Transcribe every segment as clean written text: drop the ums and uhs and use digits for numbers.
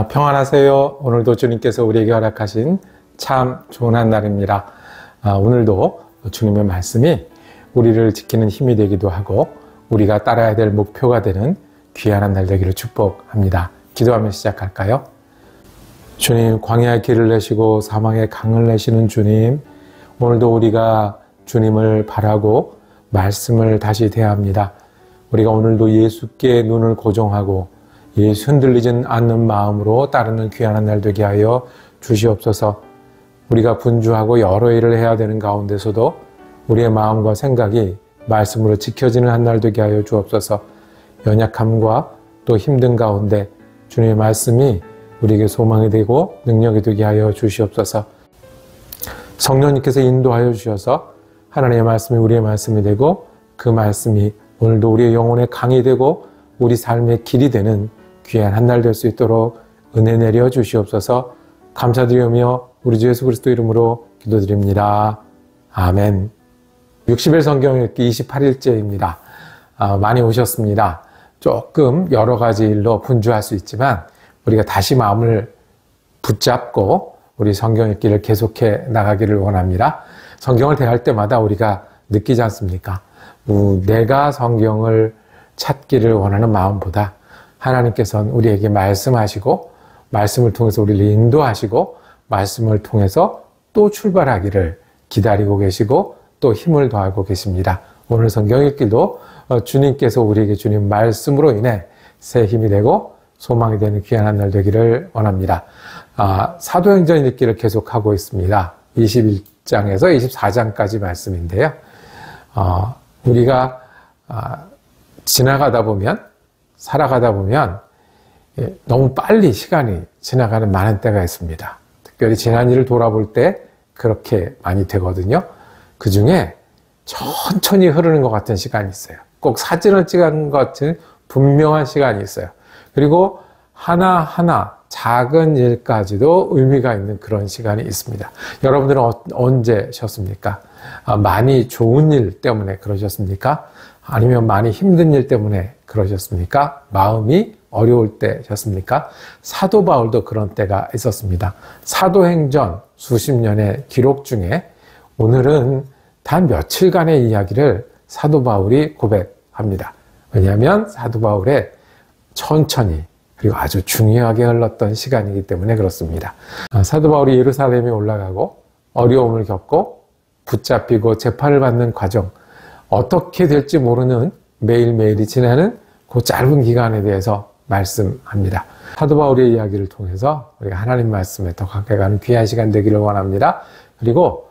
평안하세요. 오늘도 주님께서 우리에게 허락하신 참 좋은 한 날입니다. 오늘도 주님의 말씀이 우리를 지키는 힘이 되기도 하고 우리가 따라야 될 목표가 되는 귀한 한 날 되기를 축복합니다. 기도하며 시작할까요? 주님, 광야의 길을 내시고 사망의 강을 내시는 주님, 오늘도 우리가 주님을 바라고 말씀을 다시 대합니다. 우리가 오늘도 예수께 눈을 고정하고 예수 흔들리지 않는 마음으로 따르는 귀한 한 날 되게 하여 주시옵소서. 우리가 분주하고 여러 일을 해야 되는 가운데서도 우리의 마음과 생각이 말씀으로 지켜지는 한 날 되게 하여 주옵소서. 연약함과 또 힘든 가운데 주님의 말씀이 우리에게 소망이 되고 능력이 되게 하여 주시옵소서. 성령님께서 인도하여 주셔서 하나님의 말씀이 우리의 말씀이 되고 그 말씀이 오늘도 우리의 영혼의 강이 되고 우리 삶의 길이 되는 귀한 한 날 될 수 있도록 은혜 내려 주시옵소서. 감사드리며 우리 주 예수 그리스도 이름으로 기도드립니다. 아멘. 60일 성경 읽기 28일째입니다. 많이 오셨습니다. 조금 여러 가지 일로 분주할 수 있지만 우리가 다시 마음을 붙잡고 우리 성경 읽기를 계속해 나가기를 원합니다. 성경을 대할 때마다 우리가 느끼지 않습니까? 내가 성경을 찾기를 원하는 마음보다 하나님께서는 우리에게 말씀하시고 말씀을 통해서 우리를 인도하시고 말씀을 통해서 또 출발하기를 기다리고 계시고 또 힘을 더하고 계십니다. 오늘 성경 읽기도 주님께서 우리에게 주님 말씀으로 인해 새 힘이 되고 소망이 되는 귀한 한 날 되기를 원합니다. 사도행전 읽기를 계속하고 있습니다. 21장에서 24장까지 말씀인데요. 우리가 지나가다 보면 살아가다 보면 너무 빨리 시간이 지나가는 많은 때가 있습니다. 특별히 지난 일을 돌아볼 때 그렇게 많이 되거든요. 그 중에 천천히 흐르는 것 같은 시간이 있어요. 꼭 사진을 찍은 것 같은 분명한 시간이 있어요. 그리고 하나하나 작은 일까지도 의미가 있는 그런 시간이 있습니다. 여러분들은 언제 쉬었습니까? 많이 좋은 일 때문에 그러셨습니까? 아니면 많이 힘든 일 때문에 그러셨습니까? 마음이 어려울 때셨습니까? 사도 바울도 그런 때가 있었습니다. 사도행전 수십 년의 기록 중에 오늘은 단 며칠간의 이야기를 사도 바울이 고백합니다. 왜냐하면 사도 바울의 천천히 그리고 아주 중요하게 흘렀던 시간이기 때문에 그렇습니다. 사도 바울이 예루살렘에 올라가고 어려움을 겪고 붙잡히고 재판을 받는 과정, 어떻게 될지 모르는 매일매일이 지나는 그 짧은 기간에 대해서 말씀합니다. 사도 바울의 이야기를 통해서 우리가 하나님 말씀에 더 가까이 가는 귀한 시간 되기를 원합니다. 그리고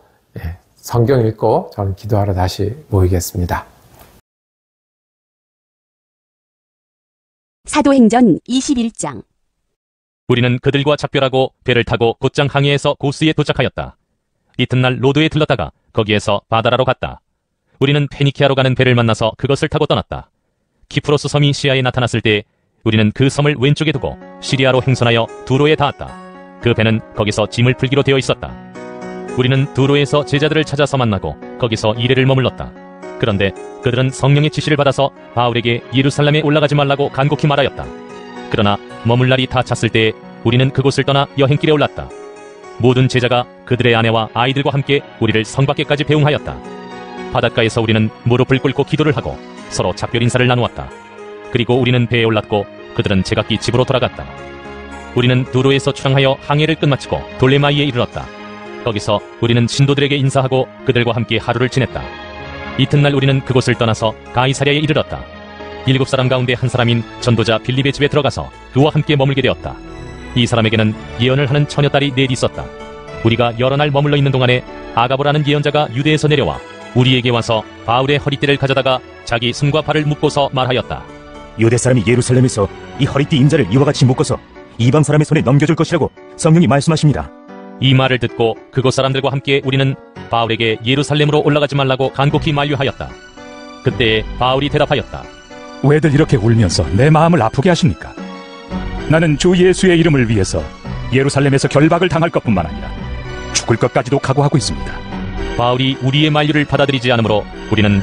성경 읽고 저는 기도하러 다시 모이겠습니다. 사도행전 21장. 우리는 그들과 작별하고 배를 타고 곧장 항해에서 고스에 도착하였다. 이튿날 로드에 들렀다가 거기에서 바다라로 갔다. 우리는 페니키아로 가는 배를 만나서 그것을 타고 떠났다. 키프로스 섬이 시야에 나타났을 때 우리는 그 섬을 왼쪽에 두고 시리아로 행선하여 두로에 닿았다. 그 배는 거기서 짐을 풀기로 되어 있었다. 우리는 두로에서 제자들을 찾아서 만나고 거기서 이래를 머물렀다. 그런데 그들은 성령의 지시를 받아서 바울에게 예루살렘에 올라가지 말라고 간곡히 말하였다. 그러나 머물 날이 다 찼을 때에 우리는 그곳을 떠나 여행길에 올랐다. 모든 제자가 그들의 아내와 아이들과 함께 우리를 성 밖에까지 배웅하였다. 바닷가에서 우리는 무릎을 꿇고 기도를 하고 서로 작별 인사를 나누었다. 그리고 우리는 배에 올랐고 그들은 제각기 집으로 돌아갔다. 우리는 두로에서 출항하여 항해를 끝마치고 돌레마이에 이르렀다. 거기서 우리는 신도들에게 인사하고 그들과 함께 하루를 지냈다. 이튿날 우리는 그곳을 떠나서 가이사랴에 이르렀다. 7사람 가운데 한 사람인 전도자 빌립의 집에 들어가서 그와 함께 머물게 되었다. 이 사람에게는 예언을 하는 처녀딸이 넷 있었다. 우리가 여러 날 머물러 있는 동안에 아가보라는 예언자가 유대에서 내려와 우리에게 와서 바울의 허리띠를 가져다가 자기 손과 발을 묶고서 말하였다. 유대 사람이 예루살렘에서 이 허리띠 인자를 이와 같이 묶어서 이방 사람의 손에 넘겨줄 것이라고 성령이 말씀하십니다. 이 말을 듣고 그곳 사람들과 함께 우리는 바울에게 예루살렘으로 올라가지 말라고 간곡히 만류하였다. 그때 바울이 대답하였다. 왜들 이렇게 울면서 내 마음을 아프게 하십니까? 나는 주 예수의 이름을 위해서 예루살렘에서 결박을 당할 것뿐만 아니라 죽을 것까지도 각오하고 있습니다. 바울이 우리의 만류를 받아들이지 않으므로 우리는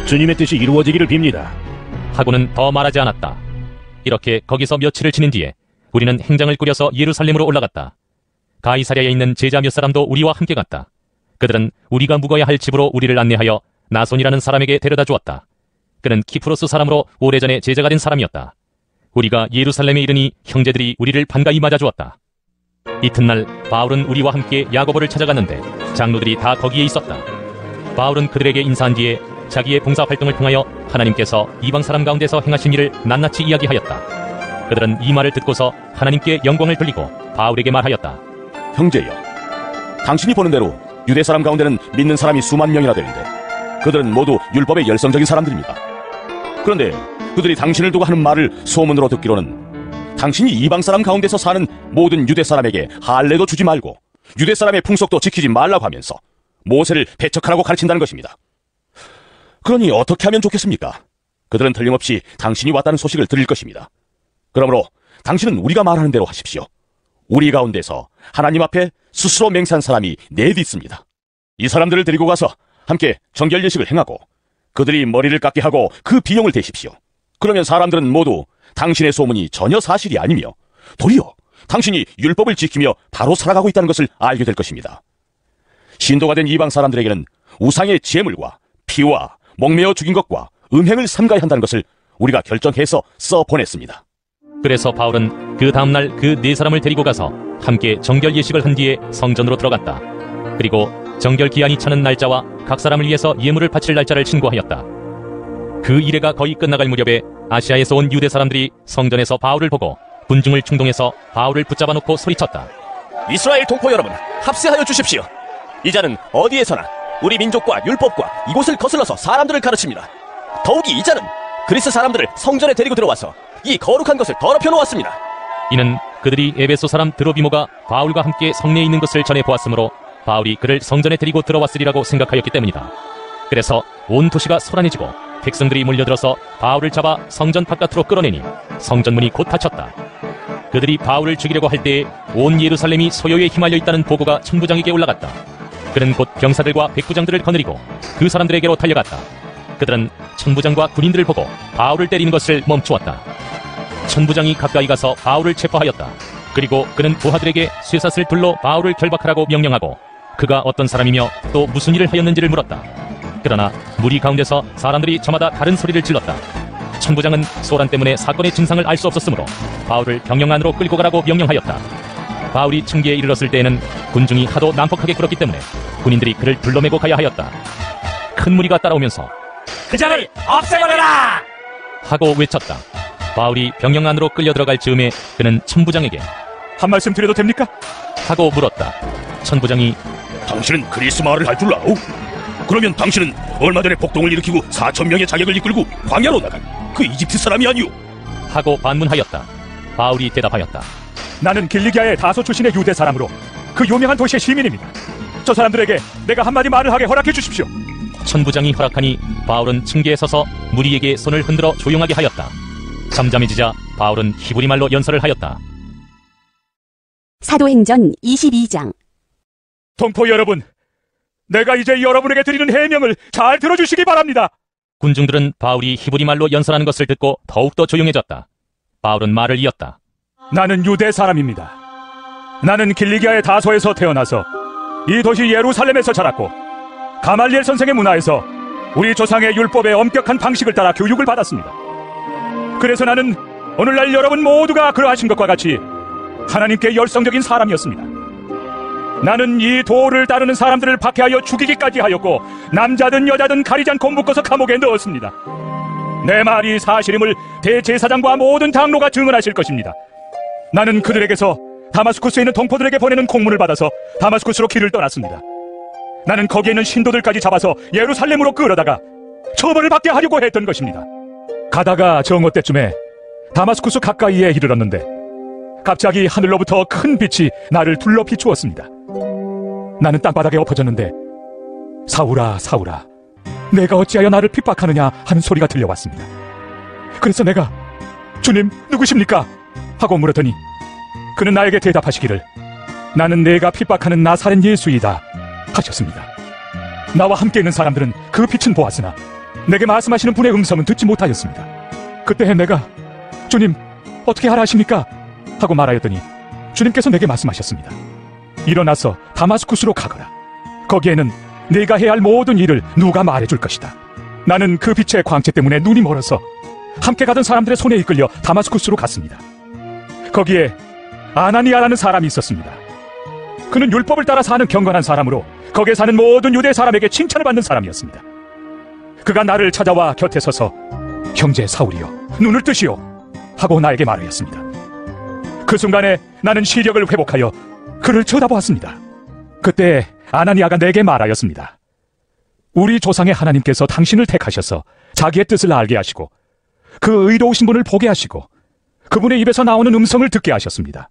주님의 뜻이 이루어지기를 빕니다 하고는 더 말하지 않았다. 이렇게 거기서 며칠을 지낸 뒤에 우리는 행장을 꾸려서 예루살렘으로 올라갔다. 가이사랴에 있는 제자 몇 사람도 우리와 함께 갔다. 그들은 우리가 묵어야 할 집으로 우리를 안내하여 나손이라는 사람에게 데려다 주었다. 그는 키프로스 사람으로 오래전에 제자가 된 사람이었다. 우리가 예루살렘에 이르니 형제들이 우리를 반가이 맞아주었다. 이튿날 바울은 우리와 함께 야고보를 찾아갔는데 장로들이 다 거기에 있었다. 바울은 그들에게 인사한 뒤에 자기의 봉사활동을 통하여 하나님께서 이방 사람 가운데서 행하신 일을 낱낱이 이야기하였다. 그들은 이 말을 듣고서 하나님께 영광을 돌리고 바울에게 말하였다. 형제여, 당신이 보는 대로 유대 사람 가운데는 믿는 사람이 수만 명이나 되는데 그들은 모두 율법의 열성적인 사람들입니다. 그런데 그들이 당신을 두고 하는 말을 소문으로 듣기로는 당신이 이방 사람 가운데서 사는 모든 유대 사람에게 할례도 주지 말고 유대 사람의 풍속도 지키지 말라고 하면서 모세를 배척하라고 가르친다는 것입니다. 그러니 어떻게 하면 좋겠습니까? 그들은 틀림없이 당신이 왔다는 소식을 들을 것입니다. 그러므로 당신은 우리가 말하는 대로 하십시오. 우리 가운데서 하나님 앞에 스스로 맹세한 사람이 넷 있습니다. 이 사람들을 데리고 가서 함께 정결 예식을 행하고 그들이 머리를 깎게 하고 그 비용을 대십시오. 그러면 사람들은 모두 당신의 소문이 전혀 사실이 아니며 도리어 당신이 율법을 지키며 바로 살아가고 있다는 것을 알게 될 것입니다. 신도가 된 이방 사람들에게는 우상의 제물과 피와 목매어 죽인 것과 음행을 삼가야 한다는 것을 우리가 결정해서 써보냈습니다. 그래서 바울은 그 다음날 그 네 사람을 데리고 가서 함께 정결 예식을 한 뒤에 성전으로 들어갔다. 그리고 정결 기한이 차는 날짜와 각 사람을 위해서 예물을 바칠 날짜를 신고하였다. 그 이래가 거의 끝나갈 무렵에 아시아에서 온 유대 사람들이 성전에서 바울을 보고 군중을 충동해서 바울을 붙잡아 놓고 소리쳤다. 이스라엘 동포 여러분, 합세하여 주십시오. 이 자는 어디에서나 우리 민족과 율법과 이곳을 거슬러서 사람들을 가르칩니다. 더욱이 이 자는 그리스 사람들을 성전에 데리고 들어와서 이 거룩한 것을 더럽혀 놓았습니다. 이는 그들이 에베소 사람 드로비모가 바울과 함께 성내에 있는 것을 전해 보았으므로 바울이 그를 성전에 데리고 들어왔으리라고 생각하였기 때문이다. 그래서 온 도시가 소란해지고 백성들이 몰려들어서 바울을 잡아 성전 바깥으로 끌어내니 성전문이 곧 닫혔다. 그들이 바울을 죽이려고 할 때에 온 예루살렘이 소요에 휘말려 있다는 보고가 천부장에게 올라갔다. 그는 곧 병사들과 백부장들을 거느리고 그 사람들에게로 달려갔다. 그들은 천부장과 군인들을 보고 바울을 때리는 것을 멈추었다. 천부장이 가까이 가서 바울을 체포하였다. 그리고 그는 부하들에게 쇠사슬 둘로 바울을 결박하라고 명령하고 그가 어떤 사람이며 또 무슨 일을 하였는지를 물었다. 그러나 무리 가운데서 사람들이 저마다 다른 소리를 질렀다. 천부장은 소란 때문에 사건의 진상을 알 수 없었으므로 바울을 병영 안으로 끌고 가라고 명령하였다. 바울이 층계에 이르렀을 때에는 군중이 하도 난폭하게 굴었기 때문에 군인들이 그를 둘러매고 가야 하였다. 큰 무리가 따라오면서 그 자를 없애버려라! 하고 외쳤다. 바울이 병영 안으로 끌려 들어갈 즈음에 그는 천부장에게 한 말씀 드려도 됩니까? 하고 물었다. 천부장이 당신은 그리스 말을 할 줄 아오? 그러면 당신은 얼마 전에 폭동을 일으키고 4,000명의 자객을 이끌고 광야로 나간 그 이집트 사람이 아니오? 하고 반문하였다. 바울이 대답하였다. 나는 길리기아의 다소 출신의 유대 사람으로 그 유명한 도시의 시민입니다. 저 사람들에게 내가 한마디 말을 하게 허락해 주십시오. 천부장이 허락하니 바울은 층계에 서서 무리에게 손을 흔들어 조용하게 하였다. 잠잠해지자 바울은 히브리 말로 연설을 하였다. 사도행전 22장. 동포 여러분, 내가 이제 여러분에게 드리는 해명을 잘 들어주시기 바랍니다. 군중들은 바울이 히브리 말로 연설하는 것을 듣고 더욱더 조용해졌다. 바울은 말을 이었다. 나는 유대 사람입니다. 나는 길리기아의 다소에서 태어나서 이 도시 예루살렘에서 자랐고 가말리엘 선생의 문화에서 우리 조상의 율법의 엄격한 방식을 따라 교육을 받았습니다. 그래서 나는 오늘날 여러분 모두가 그러하신 것과 같이 하나님께 열성적인 사람이었습니다. 나는 이 도를 따르는 사람들을 박해하여 죽이기까지 하였고 남자든 여자든 가리지 않고 묶어서 감옥에 넣었습니다. 내 말이 사실임을 대제사장과 모든 장로가 증언하실 것입니다. 나는 그들에게서 다마스쿠스에 있는 동포들에게 보내는 공문을 받아서 다마스쿠스로 길을 떠났습니다. 나는 거기에 있는 신도들까지 잡아서 예루살렘으로 끌어다가 처벌을 받게 하려고 했던 것입니다. 가다가 정오 때쯤에 다마스쿠스 가까이에 이르렀는데 갑자기 하늘로부터 큰 빛이 나를 둘러 비추었습니다. 나는 땅바닥에 엎어졌는데 사울아 사울아 내가 어찌하여 나를 핍박하느냐 하는 소리가 들려왔습니다. 그래서 내가 주님 누구십니까? 하고 물었더니 그는 나에게 대답하시기를 나는 내가 핍박하는 나사렛 예수이다 하셨습니다. 나와 함께 있는 사람들은 그 빛은 보았으나 내게 말씀하시는 분의 음성은 듣지 못하였습니다. 그때 내가 주님 어떻게 하라 하십니까? 하고 말하였더니 주님께서 내게 말씀하셨습니다. 일어나서 다마스쿠스로 가거라. 거기에는 네가 해야 할 모든 일을 누가 말해줄 것이다. 나는 그 빛의 광채 때문에 눈이 멀어서 함께 가던 사람들의 손에 이끌려 다마스쿠스로 갔습니다. 거기에 아나니아라는 사람이 있었습니다. 그는 율법을 따라 사는 경건한 사람으로 거기에 사는 모든 유대 사람에게 칭찬을 받는 사람이었습니다. 그가 나를 찾아와 곁에 서서 형제 사울이여 눈을 뜨시오 하고 나에게 말하였습니다. 그 순간에 나는 시력을 회복하여 그를 쳐다보았습니다. 그때 아나니아가 내게 말하였습니다. 우리 조상의 하나님께서 당신을 택하셔서 자기의 뜻을 알게 하시고 그 의로우신 분을 보게 하시고 그분의 입에서 나오는 음성을 듣게 하셨습니다.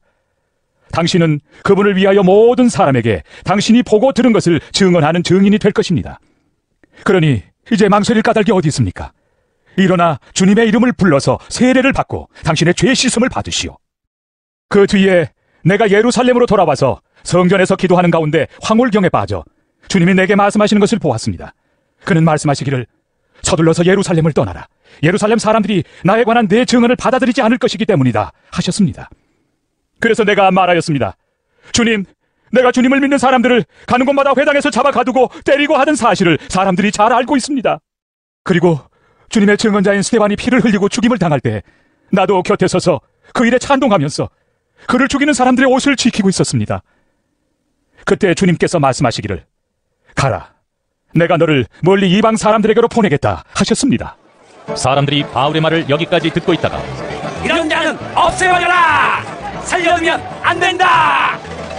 당신은 그분을 위하여 모든 사람에게 당신이 보고 들은 것을 증언하는 증인이 될 것입니다. 그러니 이제 망설일 까닭이 어디 있습니까? 일어나 주님의 이름을 불러서 세례를 받고 당신의 죄 씻음을 받으시오. 그 뒤에 내가 예루살렘으로 돌아와서 성전에서 기도하는 가운데 황홀경에 빠져 주님이 내게 말씀하시는 것을 보았습니다. 그는 말씀하시기를 서둘러서 예루살렘을 떠나라. 예루살렘 사람들이 나에 관한 내 증언을 받아들이지 않을 것이기 때문이다 하셨습니다. 그래서 내가 말하였습니다. 주님, 내가 주님을 믿는 사람들을 가는 곳마다 회당에서 잡아 가두고 때리고 하는 사실을 사람들이 잘 알고 있습니다. 그리고 주님의 증언자인 스데반이 피를 흘리고 죽임을 당할 때 나도 곁에 서서 그 일에 찬동하면서 그를 죽이는 사람들의 옷을 지키고 있었습니다. 그때 주님께서 말씀하시기를 가라, 내가 너를 멀리 이방 사람들에게로 보내겠다 하셨습니다. 사람들이 바울의 말을 여기까지 듣고 있다가 이런 자는 없애버려라! 살려두면 안 된다!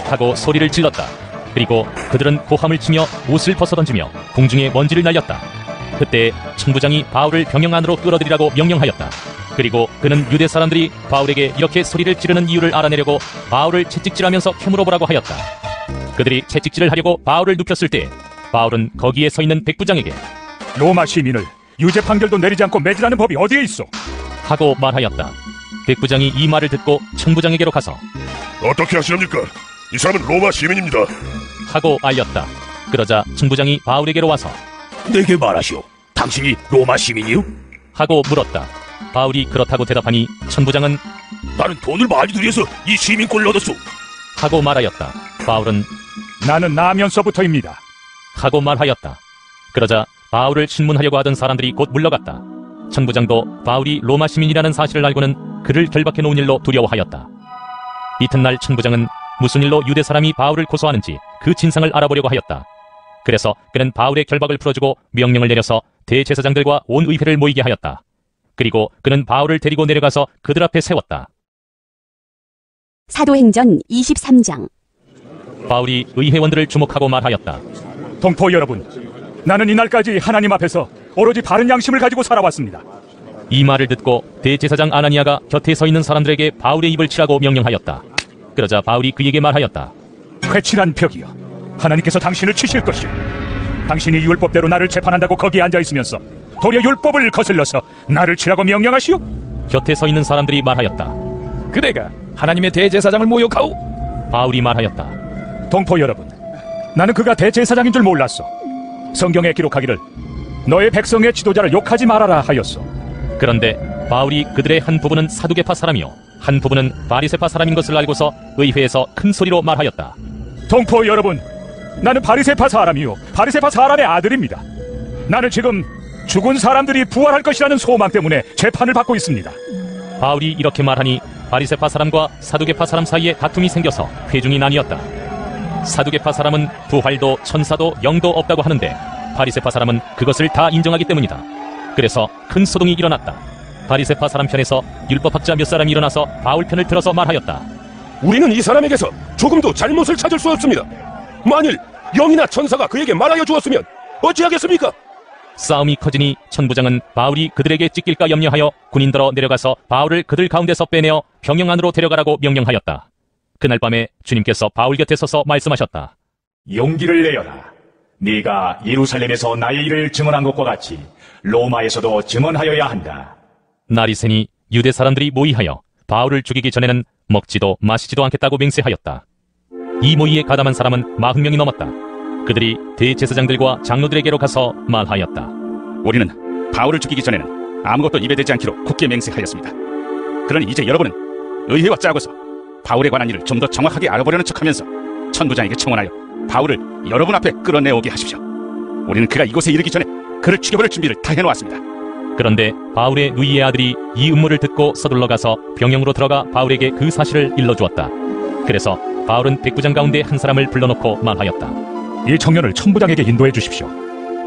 하고 소리를 질렀다. 그리고 그들은 고함을 치며 옷을 벗어던지며 공중에 먼지를 날렸다. 그때 천부장이 바울을 병영 안으로 끌어들이라고 명령하였다. 그리고 그는 유대 사람들이 바울에게 이렇게 소리를 지르는 이유를 알아내려고 바울을 채찍질하면서 캐물어보라고 하였다. 그들이 채찍질을 하려고 바울을 눕혔을 때 바울은 거기에 서 있는 백부장에게 로마 시민을 유죄 판결도 내리지 않고 매질하는 법이 어디에 있어? 하고 말하였다. 백부장이 이 말을 듣고 천부장에게로 가서 어떻게 하시렵니까? 이 사람은 로마 시민입니다. 하고 알렸다. 그러자 천부장이 바울에게로 와서 내게 말하시오. 당신이 로마 시민이요? 하고 물었다. 바울이 그렇다고 대답하니 천부장은 나는 돈을 많이 들여서 이 시민권을 얻었소. 하고 말하였다. 바울은 나는 나면서부터입니다. 하고 말하였다. 그러자 바울을 신문하려고 하던 사람들이 곧 물러갔다. 천부장도 바울이 로마 시민이라는 사실을 알고는 그를 결박해 놓은 일로 두려워하였다. 이튿날 천부장은 무슨 일로 유대 사람이 바울을 고소하는지 그 진상을 알아보려고 하였다. 그래서 그는 바울의 결박을 풀어주고 명령을 내려서 대제사장들과 온 의회를 모이게 하였다. 그리고 그는 바울을 데리고 내려가서 그들 앞에 세웠다. 사도행전 23장. 바울이 의회원들을 주목하고 말하였다. 동포 여러분, 나는 이날까지 하나님 앞에서 오로지 바른 양심을 가지고 살아왔습니다. 이 말을 듣고 대제사장 아나니아가 곁에 서 있는 사람들에게 바울의 입을 치라고 명령하였다. 그러자 바울이 그에게 말하였다. 회칠한 벽이여, 하나님께서 당신을 치실 것이오. 당신이 율법대로 나를 재판한다고 거기에 앉아있으면서 도리어 율법을 거슬러서 나를 치라고 명령하시오? 곁에 서 있는 사람들이 말하였다. 그대가 하나님의 대제사장을 모욕하오? 바울이 말하였다. 동포 여러분, 나는 그가 대제사장인 줄 몰랐소. 성경에 기록하기를 너의 백성의 지도자를 욕하지 말아라 하였소. 그런데 바울이 그들의 한 부분은 사두개파 사람이요 한 부분은 바리새파 사람인 것을 알고서 의회에서 큰 소리로 말하였다. 동포 여러분, 나는 바리새파 사람이요 바리새파 사람의 아들입니다. 나는 지금 죽은 사람들이 부활할 것이라는 소망 때문에 재판을 받고 있습니다. 바울이 이렇게 말하니 바리새파 사람과 사두개파 사람 사이에 다툼이 생겨서 회중이 나뉘었다. 사두개파 사람은 부활도 천사도 영도 없다고 하는데 바리새파 사람은 그것을 다 인정하기 때문이다. 그래서 큰 소동이 일어났다. 바리새파 사람 편에서 율법학자 몇 사람이 일어나서 바울 편을 들어서 말하였다. 우리는 이 사람에게서 조금도 잘못을 찾을 수 없습니다. 만일 영이나 천사가 그에게 말하여 주었으면 어찌하겠습니까? 싸움이 커지니 천부장은 바울이 그들에게 찢길까 염려하여 군인들어 내려가서 바울을 그들 가운데서 빼내어 병영 안으로 데려가라고 명령하였다. 그날 밤에 주님께서 바울 곁에 서서 말씀하셨다. 용기를 내어라. 네가 예루살렘에서 나의 일을 증언한 것과 같이 로마에서도 증언하여야 한다. 날이 새니 유대 사람들이 모의하여 바울을 죽이기 전에는 먹지도 마시지도 않겠다고 맹세하였다. 이 모의에 가담한 사람은 40명이 넘었다. 그들이 대제사장들과 장로들에게로 가서 말하였다. 우리는 바울을 죽이기 전에는 아무것도 입에 대지 않기로 굳게 맹세하였습니다. 그러니 이제 여러분은 의회와 짜고서 바울에 관한 일을 좀 더 정확하게 알아보려는 척하면서 천부장에게 청원하여 바울을 여러분 앞에 끌어내오게 하십시오. 우리는 그가 이곳에 이르기 전에 그를 죽여버릴 준비를 다 해놓았습니다. 그런데 바울의 누이의 아들이 이 음모를 듣고 서둘러 가서 병영으로 들어가 바울에게 그 사실을 일러주었다. 그래서 바울은 백부장 가운데 한 사람을 불러놓고 말하였다. 이 청년을 천부장에게 인도해 주십시오.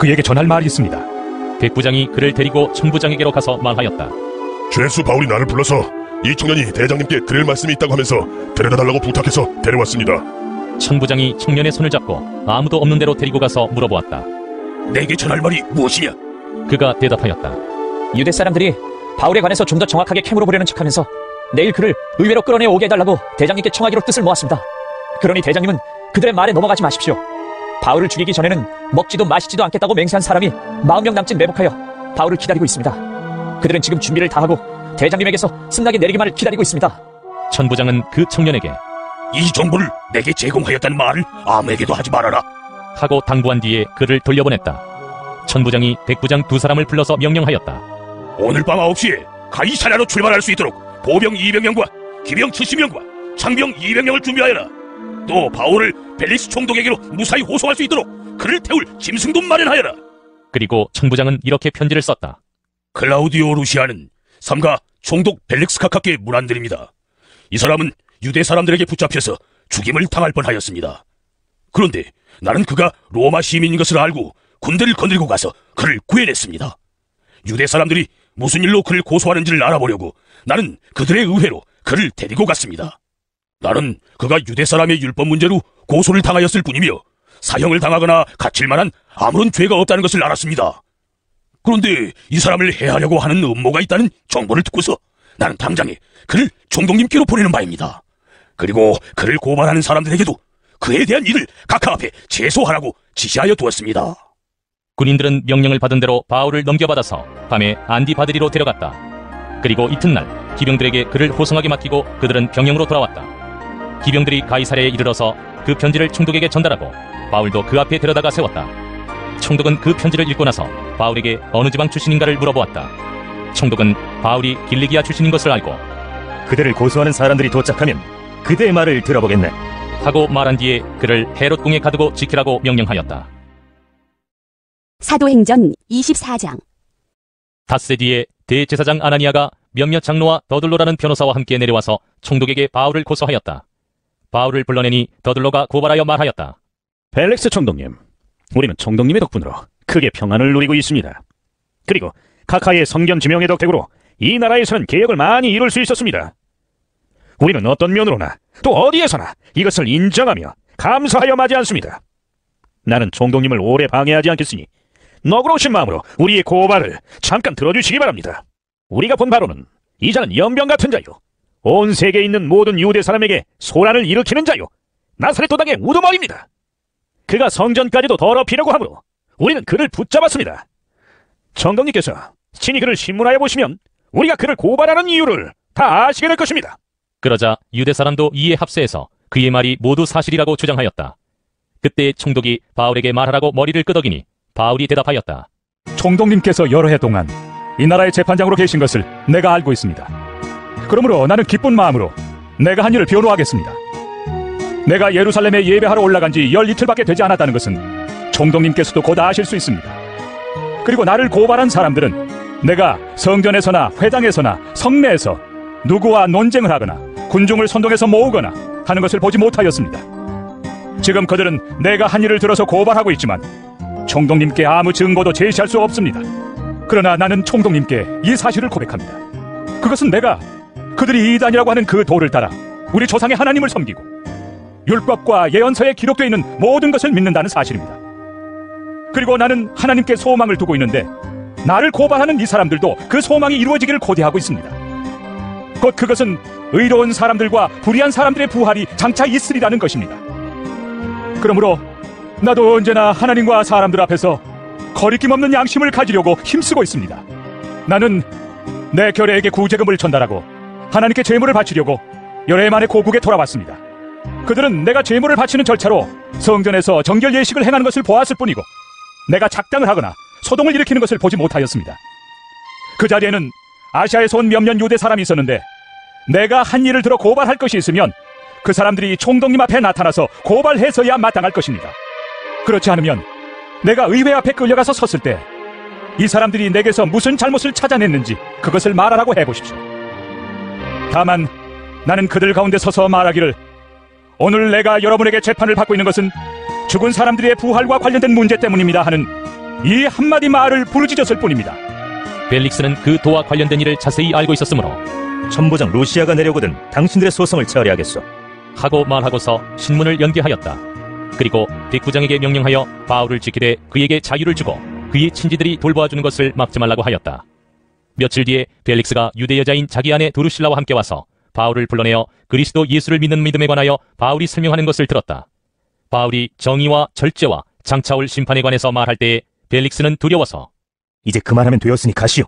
그에게 전할 말이 있습니다. 백부장이 그를 데리고 천부장에게로 가서 말하였다. 죄수 바울이 나를 불러서 이 청년이 대장님께 드릴 말씀이 있다고 하면서 데려다달라고 부탁해서 데려왔습니다. 천부장이 청년의 손을 잡고 아무도 없는 데로 데리고 가서 물어보았다. 내게 전할 말이 무엇이냐? 그가 대답하였다. 유대 사람들이 바울에 관해서 좀 더 정확하게 캐물어 보려는 척하면서 내일 그를 의회로 끌어내 오게 해달라고 대장님께 청하기로 뜻을 모았습니다. 그러니 대장님은 그들의 말에 넘어가지 마십시오. 바울을 죽이기 전에는 먹지도 마시지도 않겠다고 맹세한 사람이 40명 남짓 매복하여 바울을 기다리고 있습니다. 그들은 지금 준비를 다 하고 대장님에게서 승낙이 내리기만을 기다리고 있습니다. 천부장은 그 청년에게 이 정보를 내게 제공하였다는 말을 아무에게도 하지 말아라 하고 당부한 뒤에 그를 돌려보냈다. 천부장이 백부장 2사람을 불러서 명령하였다. 오늘 밤 9시에 가이사랴로 출발할 수 있도록 보병 200명과 기병 70명과 장병 200명을 준비하여라. 또 바울을 벨릭스 총독에게로 무사히 호송할 수 있도록 그를 태울 짐승도 마련하여라. 그리고 천부장은 이렇게 편지를 썼다. 클라우디오 루시아는 삼가 총독 벨릭스 카카께 문안드립니다. 이 사람은 유대 사람들에게 붙잡혀서 죽임을 당할 뻔하였습니다. 그런데 나는 그가 로마 시민인 것을 알고 군대를 건들고 가서 그를 구해냈습니다. 유대 사람들이 무슨 일로 그를 고소하는지를 알아보려고 나는 그들의 의회로 그를 데리고 갔습니다. 나는 그가 유대 사람의 율법 문제로 고소를 당하였을 뿐이며 사형을 당하거나 갇힐 만한 아무런 죄가 없다는 것을 알았습니다. 그런데 이 사람을 해하려고 하는 음모가 있다는 정보를 듣고서 나는 당장에 그를 총독님께로 보내는 바입니다. 그리고 그를 고발하는 사람들에게도 그에 대한 일을 각하 앞에 제소하라고 지시하여 두었습니다. 군인들은 명령을 받은 대로 바울을 넘겨받아서 밤에 안디바드리로 데려갔다. 그리고 이튿날 기병들에게 그를 호송하게 맡기고 그들은 병영으로 돌아왔다. 기병들이 가이사랴에 이르러서 그 편지를 총독에게 전달하고 바울도 그 앞에 데려다가 세웠다. 총독은 그 편지를 읽고 나서 바울에게 어느 지방 출신인가를 물어보았다. 총독은 바울이 길리기아 출신인 것을 알고 그들을 고소하는 사람들이 도착하면 그대의 말을 들어보겠네 하고 말한 뒤에 그를 헤롯궁에 가두고 지키라고 명령하였다. 사도행전 24장. 닷새 뒤에 대제사장 아나니아가 몇몇 장로와 더둘로라는 변호사와 함께 내려와서 총독에게 바울을 고소하였다. 바울을 불러내니 더둘로가 고발하여 말하였다. 벨릭스 총독님, 우리는 총독님의 덕분으로 크게 평안을 누리고 있습니다. 그리고 카카의 성견 지명의 덕택으로 이 나라에서는 개혁을 많이 이룰 수 있었습니다. 우리는 어떤 면으로나 또 어디에서나 이것을 인정하며 감사하여 마지 않습니다. 나는 총독님을 오래 방해하지 않겠으니 너그러우신 마음으로 우리의 고발을 잠깐 들어주시기 바랍니다. 우리가 본 바로는 이 자는 연병 같은 자요, 온 세계에 있는 모든 유대 사람에게 소란을 일으키는 자요, 나사렛 도당의 우두머리입니다. 그가 성전까지도 더럽히려고 하므로 우리는 그를 붙잡았습니다. 총독님께서 친히 그를 신문하여 보시면 우리가 그를 고발하는 이유를 다 아시게 될 것입니다. 그러자 유대 사람도 이에 합세해서 그의 말이 모두 사실이라고 주장하였다. 그때 총독이 바울에게 말하라고 머리를 끄덕이니 바울이 대답하였다. 총독님께서 여러 해 동안 이 나라의 재판장으로 계신 것을 내가 알고 있습니다. 그러므로 나는 기쁜 마음으로 내가 한 일을 변호하겠습니다. 내가 예루살렘에 예배하러 올라간 지 12틀밖에 되지 않았다는 것은 총독님께서도 곧 아실 수 있습니다. 그리고 나를 고발한 사람들은 내가 성전에서나 회당에서나 성내에서 누구와 논쟁을 하거나 군중을 선동해서 모으거나 하는 것을 보지 못하였습니다. 지금 그들은 내가 한 일을 들어서 고발하고 있지만 총독님께 아무 증거도 제시할 수 없습니다. 그러나 나는 총독님께 이 사실을 고백합니다. 그것은 내가 그들이 이단이라고 하는 그 도를 따라 우리 조상의 하나님을 섬기고 율법과 예언서에 기록되어 있는 모든 것을 믿는다는 사실입니다. 그리고 나는 하나님께 소망을 두고 있는데 나를 고발하는 이 사람들도 그 소망이 이루어지기를 고대하고 있습니다. 곧 그것은 의로운 사람들과 불의한 사람들의 부활이 장차 있으리라는 것입니다. 그러므로 나도 언제나 하나님과 사람들 앞에서 거리낌 없는 양심을 가지려고 힘쓰고 있습니다. 나는 내 결애에게 구제금을 전달하고 하나님께 제물을 바치려고 여러 해 만에 고국에 돌아왔습니다. 그들은 내가 제물을 바치는 절차로 성전에서 정결 예식을 행하는 것을 보았을 뿐이고 내가 작당을 하거나 소동을 일으키는 것을 보지 못하였습니다. 그 자리에는 아시아에서 온 몇몇 유대 사람이 있었는데 내가 한 일을 들어 고발할 것이 있으면 그 사람들이 총독님 앞에 나타나서 고발해서야 마땅할 것입니다. 그렇지 않으면 내가 의회 앞에 끌려가서 섰을 때 이 사람들이 내게서 무슨 잘못을 찾아냈는지 그것을 말하라고 해보십시오. 다만 나는 그들 가운데 서서 말하기를, 오늘 내가 여러분에게 재판을 받고 있는 것은 죽은 사람들의 부활과 관련된 문제 때문입니다 하는 이 한마디 말을 부르짖었을 뿐입니다. 벨릭스는 그 도와 관련된 일을 자세히 알고 있었으므로 천부장 루시아가 내려오거든 당신들의 소송을 처리하겠소 하고 말하고서 신문을 연기하였다. 그리고 백부장에게 명령하여 바울을 지키되 그에게 자유를 주고 그의 친지들이 돌보아주는 것을 막지 말라고 하였다. 며칠 뒤에 벨릭스가 유대 여자인 자기 아내 드루실라와 함께 와서 바울을 불러내어 그리스도 예수를 믿는 믿음에 관하여 바울이 설명하는 것을 들었다. 바울이 정의와 절제와 장차올 심판에 관해서 말할 때에 벨릭스는 두려워서 이제 그만하면 되었으니 가시오.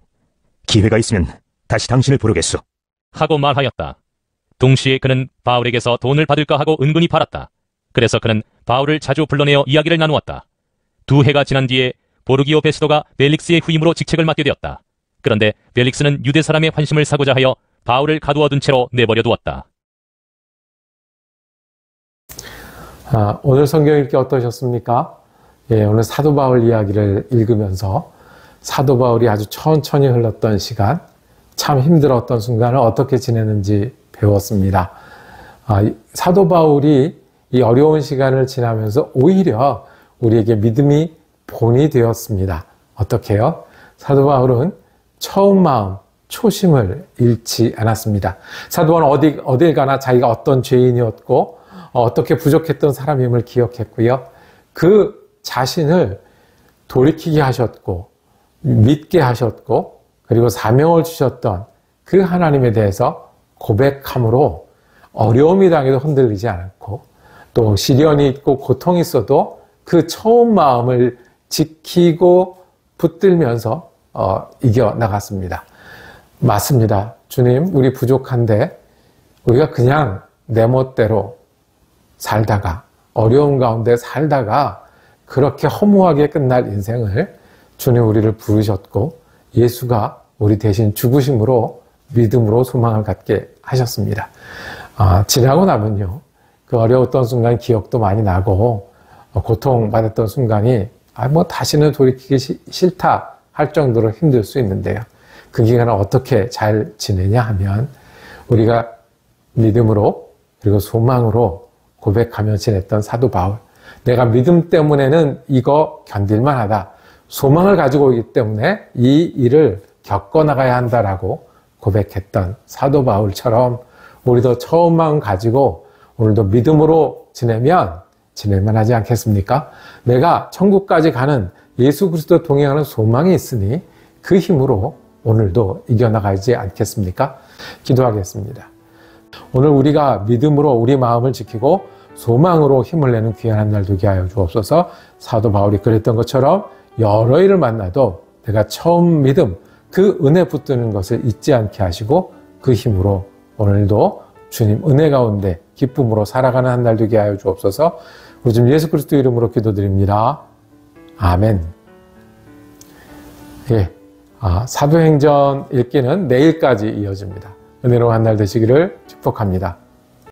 기회가 있으면 다시 당신을 부르겠소 하고 말하였다. 동시에 그는 바울에게서 돈을 받을까 하고 은근히 바랐다. 그래서 그는 바울을 자주 불러내어 이야기를 나누었다. 2해가 지난 뒤에 보르기오 베스도가 벨릭스의 후임으로 직책을 맡게 되었다. 그런데 벨릭스는 유대 사람의 환심을 사고자 하여 바울을 가두어둔 채로 내버려 두었다. 오늘 성경 읽기 어떠셨습니까? 오늘 사도 바울 이야기를 읽으면서 사도 바울이 아주 천천히 흘렀던 시간, 참 힘들었던 순간을 어떻게 지내는지 배웠습니다. 사도 바울이 이 어려운 시간을 지나면서 오히려 우리에게 믿음이 본이 되었습니다. 어떻게요? 사도 바울은 처음 마음, 초심을 잃지 않았습니다. 사도 바울은 어딜 가나 자기가 어떤 죄인이었고 어떻게 부족했던 사람임을 기억했고요. 그 자신을 돌이키게 하셨고 믿게 하셨고 그리고 사명을 주셨던 그 하나님에 대해서 고백함으로 어려움이 당해도 흔들리지 않았고 또 시련이 있고 고통이 있어도 그 처음 마음을 지키고 붙들면서 이겨나갔습니다. 맞습니다. 주님, 우리 부족한데 우리가 그냥 내 멋대로 살다가 어려운 가운데 살다가 그렇게 허무하게 끝날 인생을 주님 우리를 부르셨고 예수가 우리 대신 죽으심으로 믿음으로 소망을 갖게 하셨습니다. 지나고 나면요. 그 어려웠던 순간 기억도 많이 나고 고통받았던 순간이 다시는 돌이키기 싫다 할 정도로 힘들 수 있는데요. 그 기간을 어떻게 잘 지내냐 하면 우리가 믿음으로 그리고 소망으로 고백하며 지냈던 사도 바울, 내가 믿음 때문에는 이거 견딜만 하다, 소망을 가지고 있기 때문에 이 일을 겪어나가야 한다라고 고백했던 사도 바울처럼 우리도 처음 마음 가지고 오늘도 믿음으로 지내면 지낼만 하지 않겠습니까? 내가 천국까지 가는 예수 그리스도 동행하는 소망이 있으니 그 힘으로 오늘도 이겨나가지 않겠습니까? 기도하겠습니다. 오늘 우리가 믿음으로 우리 마음을 지키고 소망으로 힘을 내는 귀한 한 날 되게 하여 주옵소서. 사도 바울이 그랬던 것처럼 여러 일을 만나도 내가 처음 믿음, 그 은혜 붙드는 것을 잊지 않게 하시고 그 힘으로 오늘도 주님 은혜 가운데 기쁨으로 살아가는 한 날 되게 하여 주옵소서. 우리 주님 예수 그리스도 이름으로 기도드립니다. 아멘. 사도행전 읽기는 내일까지 이어집니다. 은혜로운 한 날 되시기를 축복합니다.